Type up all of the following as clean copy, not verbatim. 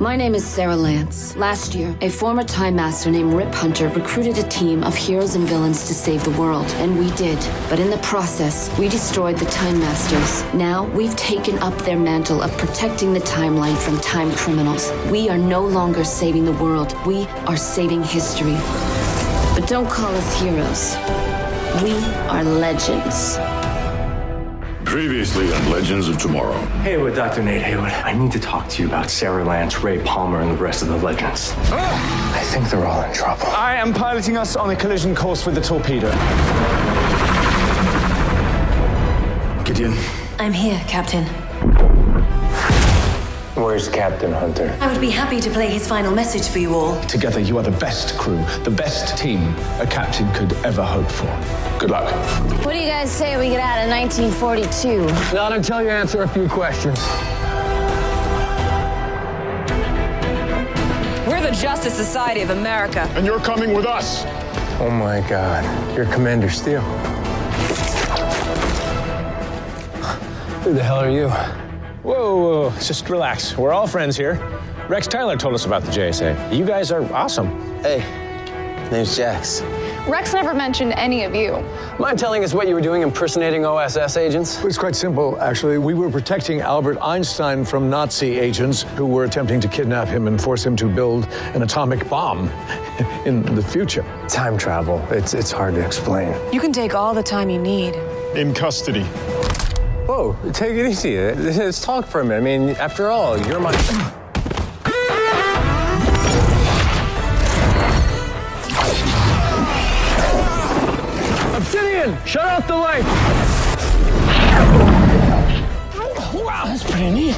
My name is Sarah Lance. Last year, a former Time Master named Rip Hunter recruited a team of heroes and villains to save the world, and we did. But in the process, we destroyed the Time Masters. Now, we've taken up their mantle of protecting the timeline from time criminals. We are no longer saving the world. We are saving history. But don't call us heroes. We are legends. Previously on Legends of Tomorrow. Haywood, Dr. Nate Haywood. I need to talk to you about Sarah Lance, Ray Palmer, and the rest of the Legends. I think they're all in trouble. I am piloting us on a collision course with the torpedo. Gideon. I'm here, Captain. Where's Captain Hunter? I would be happy to play his final message for you all. Together, you are the best crew, the best team a captain could ever hope for. Good luck. What do you guys say we get out of 1942? Not until you answer a few questions. We're the Justice Society of America. And you're coming with us. Oh my God, you're Commander Steele. Who the hell are you? Whoa, just relax. We're all friends here. Rex Tyler told us about the JSA. You guys are awesome. Hey, name's Jax. Rex never mentioned any of you. Mind telling us what you were doing impersonating OSS agents? It's quite simple, actually. We were protecting Albert Einstein from Nazi agents who were attempting to kidnap him and force him to build an atomic bomb in the future. Time travel, it's hard to explain. You can take all the time you need. In custody. Whoa, take it easy. Let's talk for a minute. I mean, after all, you're my... Obsidian, shut off the light! Wow, that's pretty neat.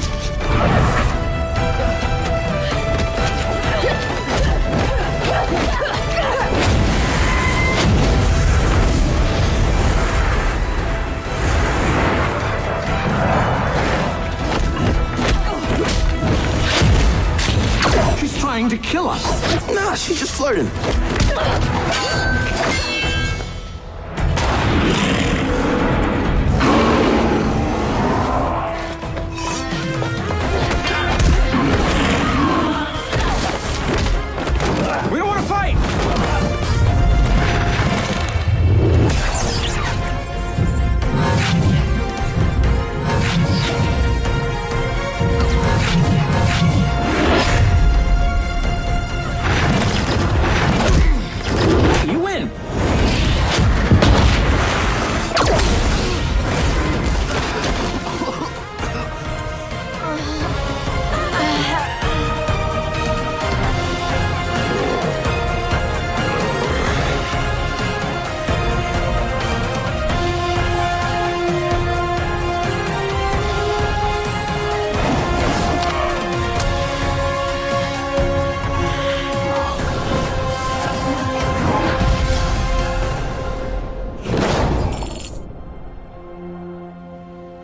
She's trying to kill us. Nah, she's just flirting. We don't want to fight. You win.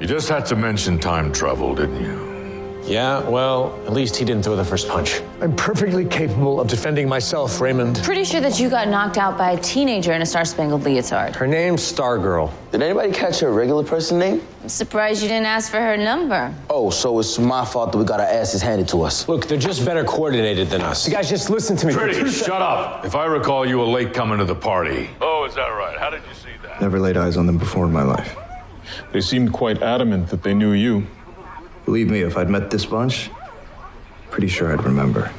You just had to mention time travel, didn't you? Yeah, well, at least he didn't throw the first punch. I'm perfectly capable of defending myself, Raymond. Pretty sure that you got knocked out by a teenager in a Star-Spangled Leotard. Her name's Stargirl. Did anybody catch her regular person name? I'm surprised you didn't ask for her number. Oh, so it's my fault that we got our asses handed to us. Look, they're just better coordinated than us. You guys just listen to me. Pretty, shut up. If I recall, you were late coming to the party. Oh, is that right? How did you see that? Never laid eyes on them before in my life. They seemed quite adamant that they knew you. Believe me, if I'd met this bunch, pretty sure I'd remember.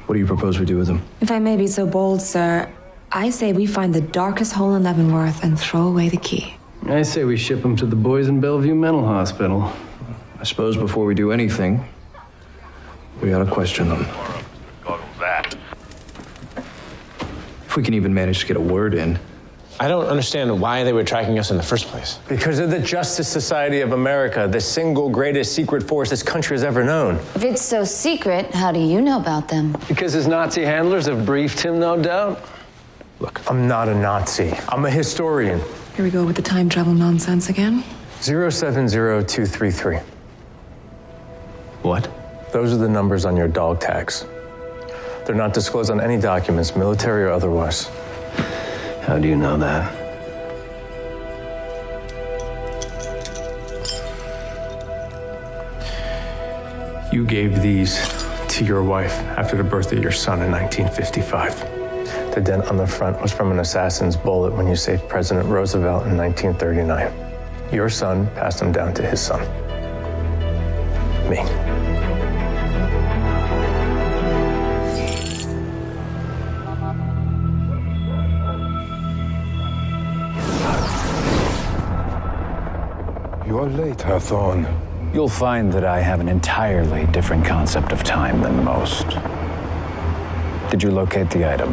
What do you propose we do with them? If I may be so bold, sir, I say we find the darkest hole in Leavenworth and throw away the key. I say we ship them to the boys in Bellevue Mental Hospital. I suppose before we do anything, we ought to question them. God, was that? If we can even manage to get a word in. I don't understand why they were tracking us in the first place. Because of the Justice Society of America, the single greatest secret force this country has ever known. If it's so secret, how do you know about them? Because his Nazi handlers have briefed him, no doubt. Look, I'm not a Nazi. I'm a historian. Here we go with the time travel nonsense again. 070233. What? Those are the numbers on your dog tags. They're not disclosed on any documents, military or otherwise. How do you know that? You gave these to your wife after the birth of your son in 1955. The dent on the front was from an assassin's bullet when you saved President Roosevelt in 1939. Your son passed them down to his son. Me. You're late, Hathorn. You'll find that I have an entirely different concept of time than most. Did you locate the item?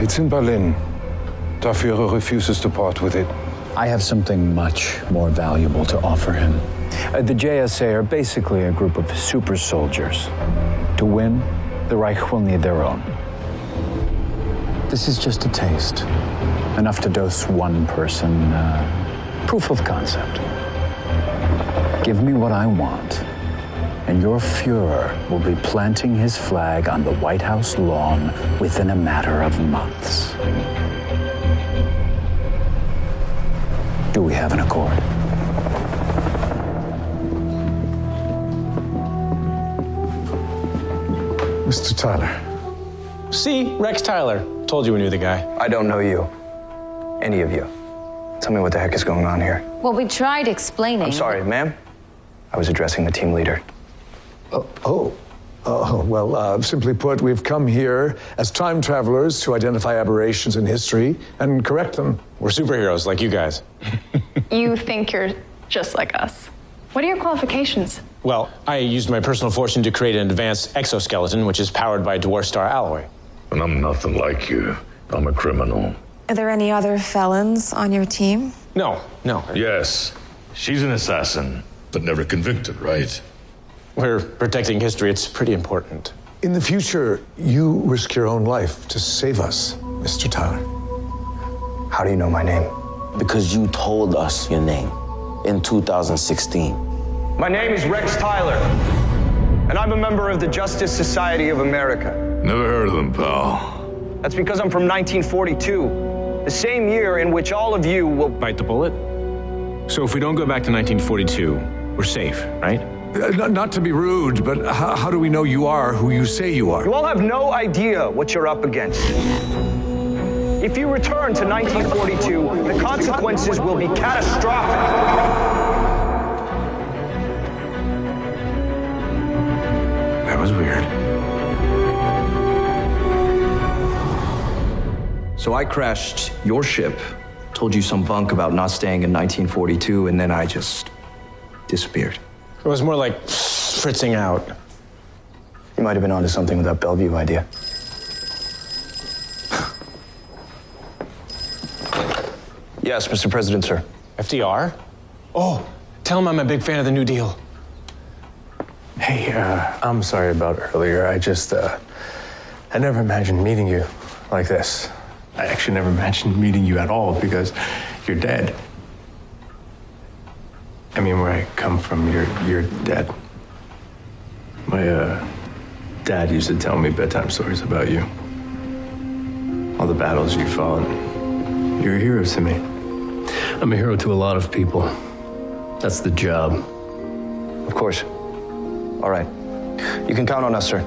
It's in Berlin. Der Führer refuses to part with it. I have something much more valuable to offer him. The JSA are basically a group of super soldiers. To win, the Reich will need their own. This is just a taste. Enough to dose one person. Proof of concept. Give me what I want, and your Führer will be planting his flag on the White House lawn within a matter of months. Do we have an accord? Mr. Tyler. See, Rex Tyler. Told you we knew the guy. I don't know you. Any of you. Tell me what the heck is going on here. Well, we tried explaining. I'm sorry, ma'am. I was addressing the team leader. Well, simply put, we've come here as time travelers to identify aberrations in history and correct them. We're superheroes like you guys. You think you're just like us. What are your qualifications? Well, I used my personal fortune to create an advanced exoskeleton, which is powered by dwarf star alloy. And I'm nothing like you. I'm a criminal. Are there any other felons on your team? No. Yes, she's an assassin, but never convicted, right? We're protecting history. It's pretty important. In the future, you risk your own life to save us, Mr. Tyler. How do you know my name? Because you told us your name in 2016. My name is Rex Tyler, and I'm a member of the Justice Society of America. Never heard of them, pal. That's because I'm from 1942, the same year in which all of you will bite the bullet. So if we don't go back to 1942, we're safe, right? Not to be rude, but how do we know you are who you say you are? You all have no idea what you're up against. If you return to 1942, the consequences will be catastrophic. That was weird. So I crashed your ship, told you some bunk about not staying in 1942, and then I just disappeared. It was more like fritzing out. You might have been onto something with that Bellevue idea. Yes, Mr. President, sir. FDR? Oh, tell him I'm a big fan of the New Deal. Hey, I'm sorry about earlier. I never imagined meeting you like this. I actually never imagined meeting you at all because you're dead. I mean, where I come from, you're dead. My dad used to tell me bedtime stories about you. All the battles you fought. You're a hero to me. I'm a hero to a lot of people. That's the job. Of course. All right. You can count on us, sir.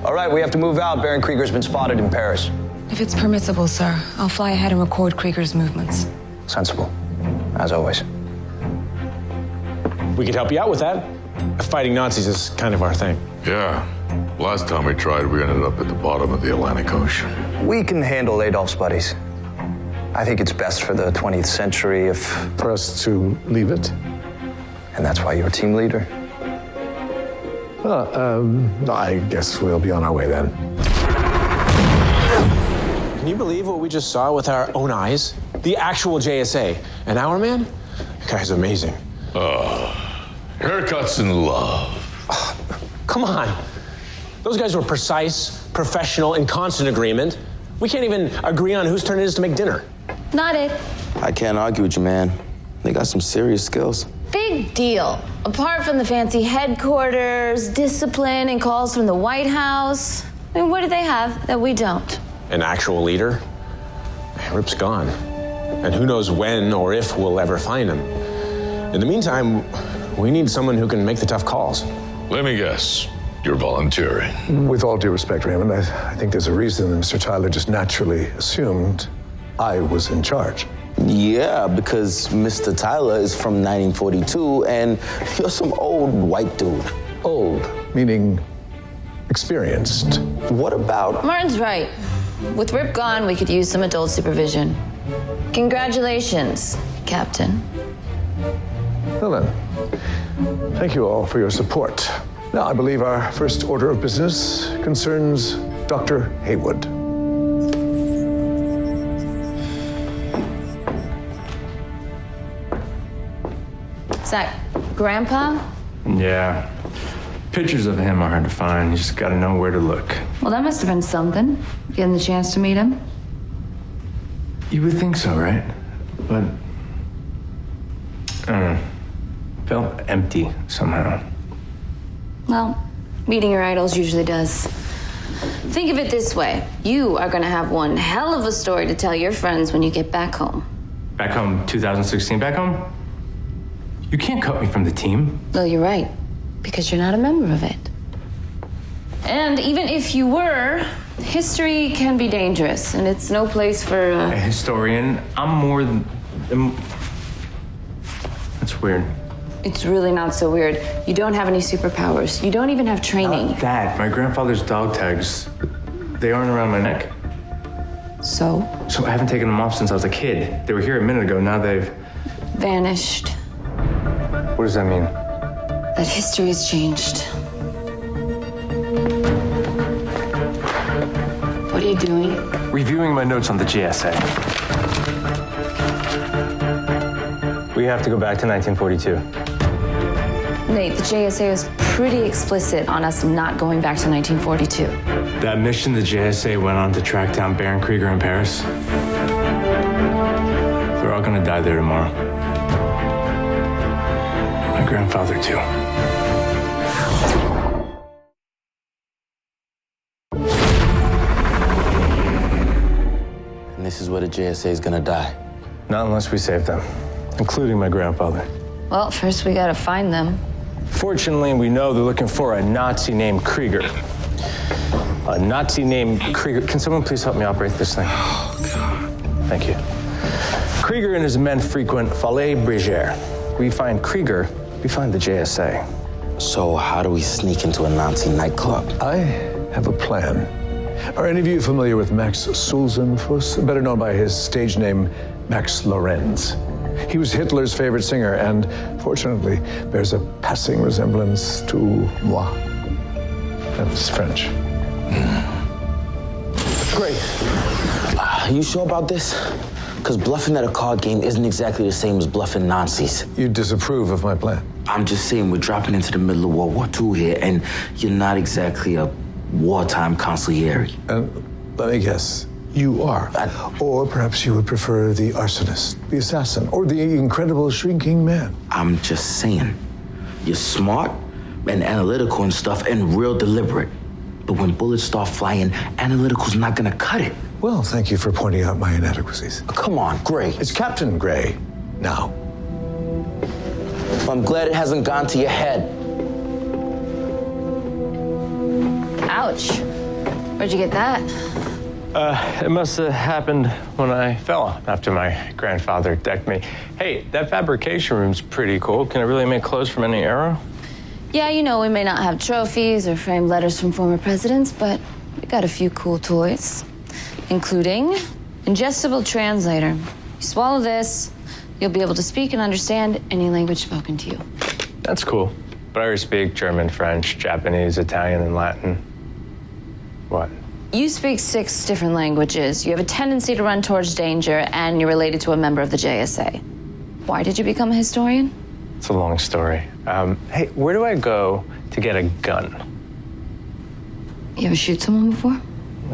All right, we have to move out. Baron Krieger's been spotted in Paris. If it's permissible, sir, I'll fly ahead and record Krieger's movements. Sensible, as always. We could help you out with that. Fighting Nazis is kind of our thing. Yeah. Last time we tried, we ended up at the bottom of the Atlantic Ocean. We can handle Adolf's buddies. I think it's best for the 20th century for us to leave it. And that's why you're team leader? I guess we'll be on our way then. Can you believe what we just saw with our own eyes? The actual JSA. And our man? That guy's amazing. Haircuts and love. Come on. Those guys were precise, professional, in constant agreement. We can't even agree on whose turn it is to make dinner. Not it. I can't argue with you, man. They got some serious skills. Big deal. Apart from the fancy headquarters, discipline, and calls from the White House, I mean, what do they have that we don't? An actual leader? Rip's gone. And who knows when or if we'll ever find him. In the meantime, we need someone who can make the tough calls. Let me guess. You're volunteering. With all due respect, Raymond, I think there's a reason Mr. Tyler just naturally assumed I was in charge. Yeah, because Mr. Tyler is from 1942 and you're some old white dude. Old, meaning experienced. What about... Martin's right. With Rip gone, we could use some adult supervision. Congratulations, Captain. Well then, thank you all for your support. Now, I believe our first order of business concerns Dr. Haywood. Is that Grandpa? Yeah. Pictures of him are hard to find. You just gotta know where to look. Well, that must have been something, getting the chance to meet him. You would think so, right? But I don't know. Felt empty somehow. Well, meeting your idols usually does. Think of it this way. You are gonna have one hell of a story to tell your friends when you get back home. Back home, 2016, back home? You can't cut me from the team. Well, you're right, because you're not a member of it. And even if you were, history can be dangerous, and it's no place for a historian. I'm more than... That's weird. It's really not so weird. You don't have any superpowers. You don't even have training. Not that. My grandfather's dog tags, they aren't around my neck. So? So I haven't taken them off since I was a kid. They were here a minute ago, now they've... Vanished. What does that mean? That history has changed. What are you doing? Reviewing my notes on the JSA. We have to go back to 1942. Nate, the JSA was pretty explicit on us not going back to 1942. That mission the JSA went on to track down Baron Krieger in Paris. They're all gonna die there tomorrow. My grandfather, too. And this is where the JSA is gonna die. Not unless we save them, including my grandfather. Well, first we gotta find them. Fortunately, we know they're looking for a Nazi named Krieger. A Nazi named Krieger. Can someone please help me operate this thing? Oh, God. Thank you. Krieger and his men frequent Fallait Brigère. We find Krieger, we find the JSA. So how do we sneak into a Nazi nightclub? I have a plan. Are any of you familiar with Max Sulzenfuss, better known by his stage name, Max Lorenz? He was Hitler's favorite singer and, fortunately, bears a passing resemblance to moi. That's French. Great. Are you sure about this? Because bluffing at a card game isn't exactly the same as bluffing Nazis. You disapprove of my plan? I'm just saying we're dropping into the middle of World War II here, and you're not exactly a wartime consigliere. And let me guess, you are. Or perhaps you would prefer the arsonist, the assassin, or the incredible shrinking man. I'm just saying, you're smart and analytical and stuff and real deliberate. But when bullets start flying, analytical's not gonna cut it. Well, thank you for pointing out my inadequacies. Come on, Gray. It's Captain Gray now. I'm glad it hasn't gone to your head. Ouch. Where'd you get that? It must have happened when I fell after my grandfather decked me. Hey, that fabrication room's pretty cool. Can I really make clothes from any era? Yeah, you know, we may not have trophies or framed letters from former presidents, but we got a few cool toys, including ingestible translator. You swallow this, you'll be able to speak and understand any language spoken to you. That's cool. But I already speak German, French, Japanese, Italian, and Latin. What? You speak 6 different languages. You have a tendency to run towards danger, and you're related to a member of the JSA. Why did you become a historian? It's a long story. Hey, where do I go to get a gun? You ever shoot someone before?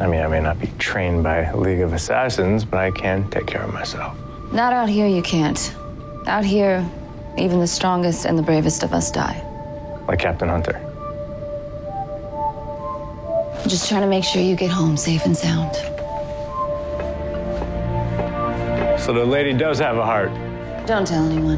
I mean, I may not be trained by a League of Assassins, but I can take care of myself. Not out here, you can't. Out here, even the strongest and the bravest of us die. Like Captain Hunter. I'm just trying to make sure you get home safe and sound. So the lady does have a heart. Don't tell anyone.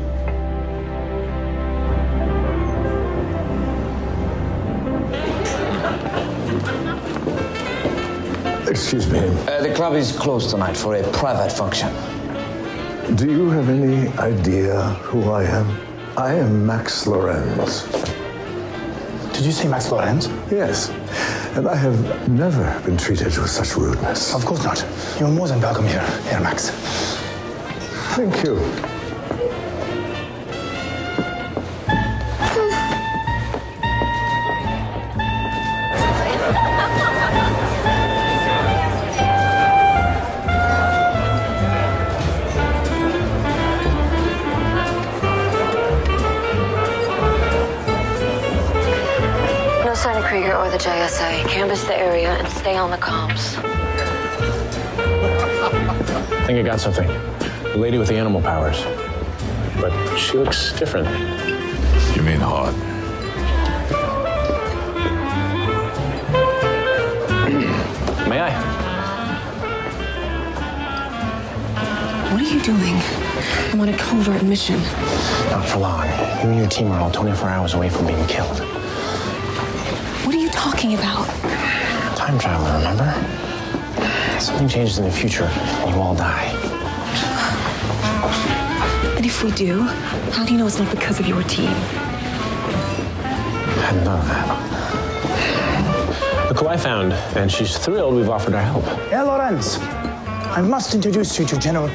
Excuse me. The club is closed tonight for a private function. Do you have any idea who I am? I am Max Lorenz. Did you say Max Lorenz? Yes. And I have never been treated with such rudeness. Of course not. You're more than welcome here, Herr Max. Thank you. No sign of Krieger or the JSA. Canvass the area and stay on the comms. I think I got something. The lady with the animal powers. But she looks different. You mean hot? May I? What are you doing? I'm on a covert mission. Not for long. You and your team are all 24 hours away from being killed. What are you talking about? Time traveler, remember? Something changes in the future, and you all die. And if we do, how do you know it's not because of your team? I hadn't thought of that. Look who I found, and she's thrilled we've offered our help. Herr Lorenz, I must introduce you to General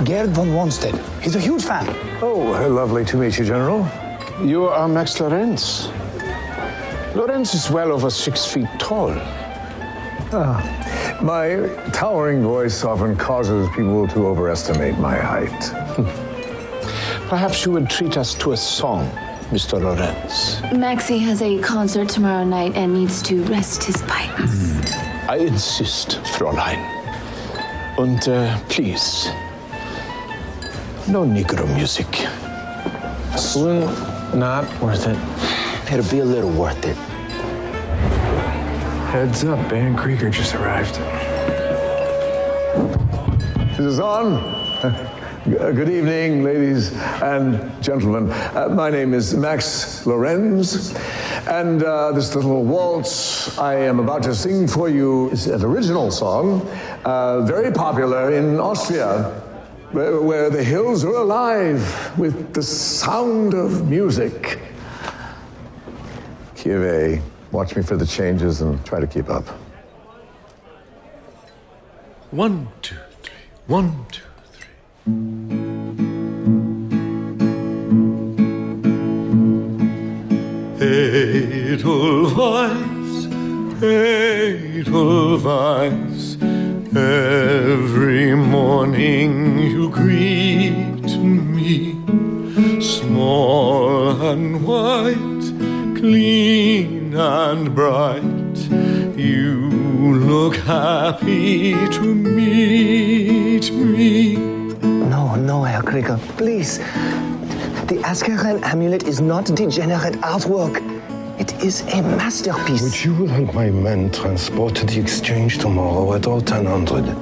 Gerd von Wanstead. He's a huge fan. Oh, lovely to meet you, General. You are Max Lorenz. Lorenz is well over 6 feet tall. My towering voice often causes people to overestimate my height. Perhaps you would treat us to a song, Mr. Lorenz. Maxie has a concert tomorrow night and needs to rest his pipes. I insist, Fräulein. Und please, no Negro music. Not worth it. It'll be a little worth it. Heads up, Baron Krieger just arrived. Is this on? Good evening, ladies and gentlemen. My name is Max Lorenz, and this little waltz I am about to sing for you is an original song, very popular in Austria, where the hills are alive with the sound of music. Kiev, watch me for the changes and try to keep up. 1, 2, 3. 1, 2, 3. Edelweiss, every morning you greet me, small and white, clean and bright, you look happy to meet me. No, Herr Krieger, please. The Askeren amulet is not degenerate artwork. It is a masterpiece. Would you help my men transport the exchange tomorrow at all 1000?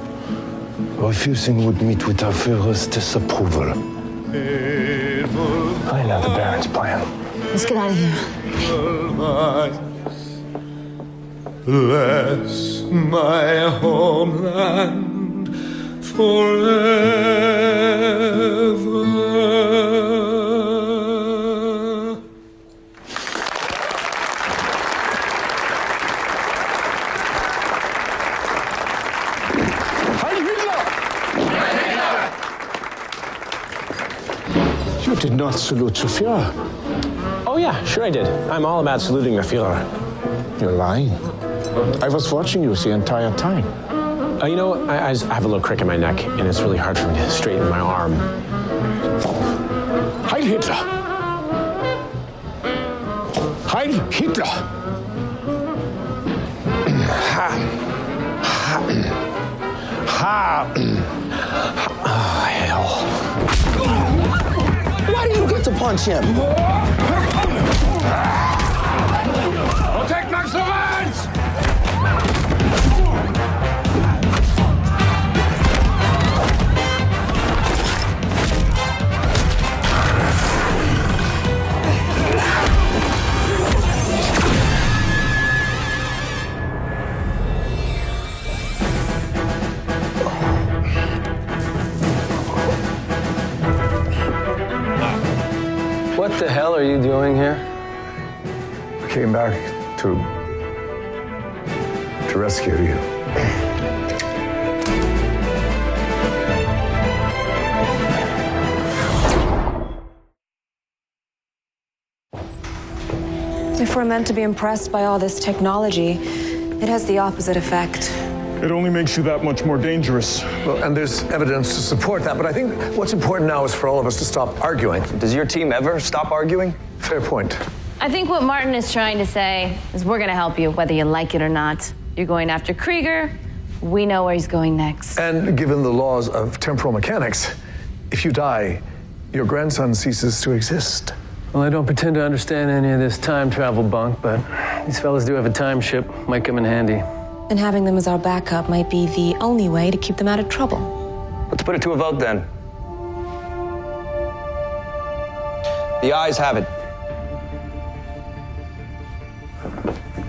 Refusing would meet with our Führer's disapproval. Find out the Baron's plan. Let's get out of here. Bless my homeland forever. You did not salute the Führer. Oh, yeah, sure I did. I'm all about saluting the Führer. You're lying. I was watching you the entire time. You know, I have a little crick in my neck, and it's really hard for me to straighten my arm. Heil Hitler! Heil Hitler! Oh, hell. Why do you get to punch him? Protect Max Lorenz! hell are you doing here? I came back to rescue you. If we're meant to be impressed by all this technology, it has the opposite effect. It only makes you that much more dangerous. Well, and there's evidence to support that, but I think what's important now is for all of us to stop arguing. Does your team ever stop arguing? Fair point. I think what Martin is trying to say is we're going to help you, whether you like it or not. You're going after Krieger. We know where he's going next. And given the laws of temporal mechanics, if you die, your grandson ceases to exist. Well, I don't pretend to understand any of this time travel bunk, but these fellas do have a time ship. Might come in handy. And having them as our backup might be the only way to keep them out of trouble. Let's put it to a vote then. The ayes have it.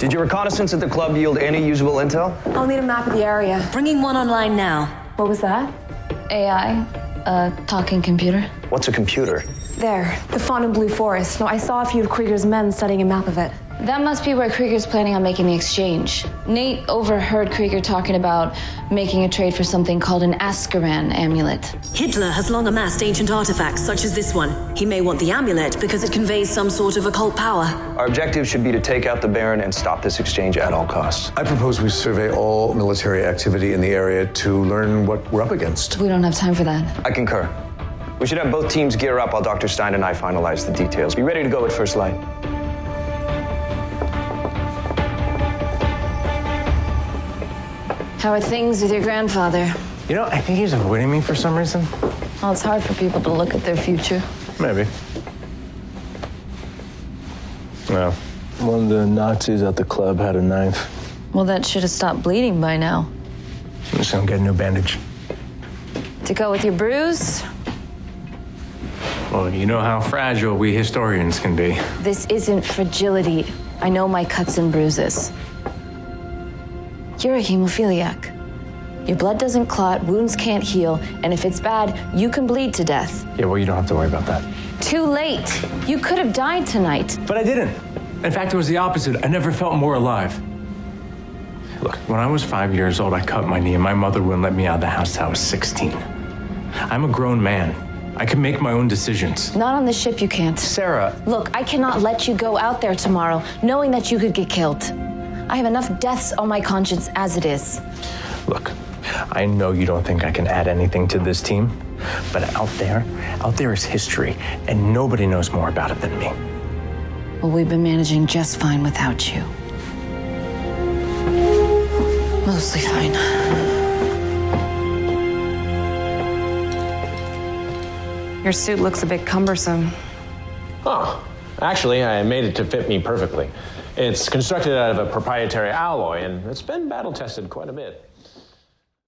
Did your reconnaissance at the club yield any usable intel? I'll need a map of the area. Bringing one online now. What was that? AI, a talking computer. What's a computer? There, the Fontainebleau Forest. No, I saw a few of Krieger's men studying a map of it. That must be where Krieger's planning on making the exchange. Nate overheard Krieger talking about making a trade for something called an Askaran amulet. Hitler has long amassed ancient artifacts such as this one. He may want the amulet because it conveys some sort of occult power. Our objective should be to take out the Baron and stop this exchange at all costs. I propose we survey all military activity in the area to learn what we're up against. We don't have time for that. I concur. We should have both teams gear up while Dr. Stein and I finalize the details. Be ready to go at first light. How are things with your grandfather? You know, I think he's avoiding me for some reason. Well, it's hard for people to look at their future. Maybe. No. One of the Nazis at the club had a knife. Well, that should have stopped bleeding by now. I'm just gonna get a new bandage. To go with your bruise? Well, you know how fragile we historians can be. This isn't fragility. I know my cuts and bruises. You're a hemophiliac. Your blood doesn't clot, wounds can't heal, and if it's bad, you can bleed to death. Yeah, well, you don't have to worry about that. Too late. You could have died tonight. But I didn't. In fact, it was the opposite. I never felt more alive. Look, when I was 5 years old, I cut my knee, and my mother wouldn't let me out of the house till I was 16. I'm a grown man. I can make my own decisions. Not on the ship, you can't. Sarah. Look, I cannot let you go out there tomorrow, knowing that you could get killed. I have enough deaths on my conscience as it is. Look, I know you don't think I can add anything to this team, but out there is history, and nobody knows more about it than me. Well, we've been managing just fine without you. Mostly fine. Your suit looks a bit cumbersome. Oh, actually, I made it to fit me perfectly. It's constructed out of a proprietary alloy, and it's been battle tested quite a bit.